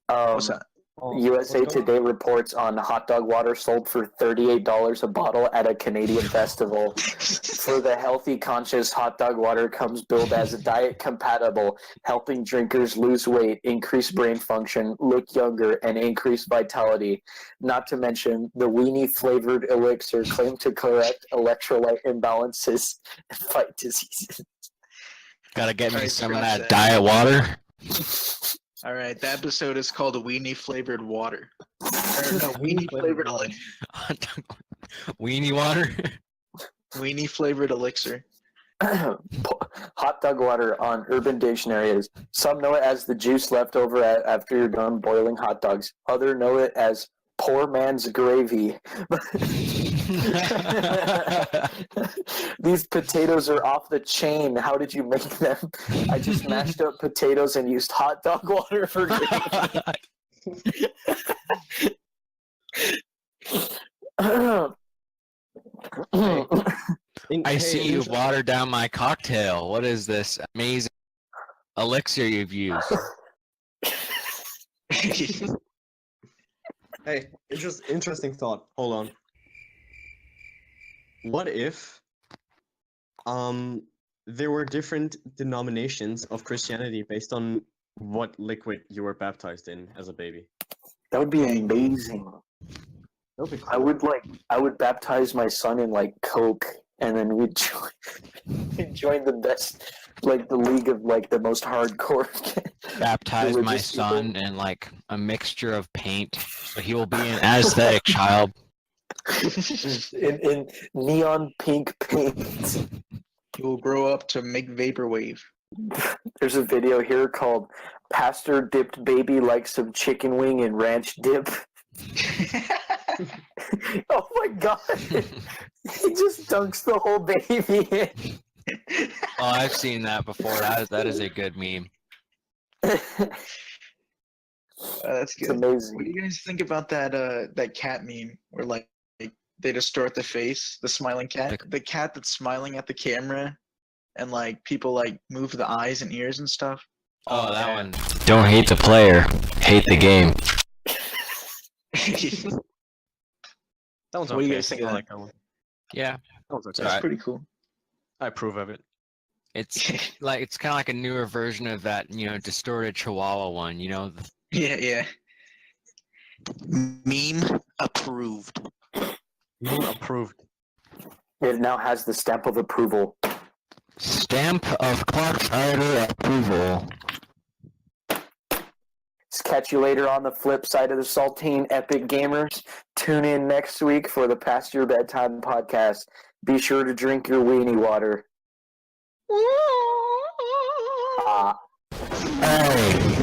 What's that? Oh, USA what's going Today reports on hot dog water sold for $38 a bottle at a Canadian festival. For the healthy conscious, hot dog water comes billed as diet compatible, helping drinkers lose weight, increase brain function, look younger, and increase vitality. Not to mention the weenie flavored elixir claimed to correct electrolyte imbalances and fight diseases. Gotta get me Alright, some of scratch that that. diet water. All right, the episode is called Weenie Flavored Water. Or no, Weenie Flavored water. Elixir. Weenie water. Weenie Flavored Elixir. Hot dog water on Urban Dictionary. Some know it as the juice left over after you're done boiling hot dogs. Others know it as poor man's gravy. These potatoes are off the chain. How did you make them? I just mashed up potatoes and used hot dog water for gravy. I see you've watered down my cocktail. What is this amazing elixir you've used? Hey, interesting thought. Hold on. What if there were different denominations of Christianity based on what liquid you were baptized in as a baby? That would be amazing. That would be cool. I would baptize my son in like Coke, and then we'd join the best, like the league of like the most hardcore. Baptize my religious people. son in like a mixture of paint, so he will be an aesthetic child. in neon pink paint. He will grow up to make vaporwave. There's a video here called "Pastor Dipped Baby Likes Some Chicken Wing and Ranch Dip." Oh my god! He just dunks the whole baby in. Oh, I've seen that before. That is a good meme. That's It's good. amazing. What do you guys think about that cat meme where like they distort the face, the smiling cat, the cat that's smiling at the camera, and like people like move the eyes and ears and stuff? Oh, that one. Don't hate the player, hate the game. That one's okay. What do you guys think of I that? like that one. Yeah, That one's okay. That's alright. pretty cool. I approve of it. it's like it's kind of like a newer version of that, distorted Chihuahua one. Yeah. Meme approved. Meme approved. It now has the stamp of approval. Stamp of Clark Rider approval. Catch you later on the flip side of the Saltine Epic Gamers. Tune in next week for the Past Your Bedtime podcast. Be sure to drink your weenie water. Hey.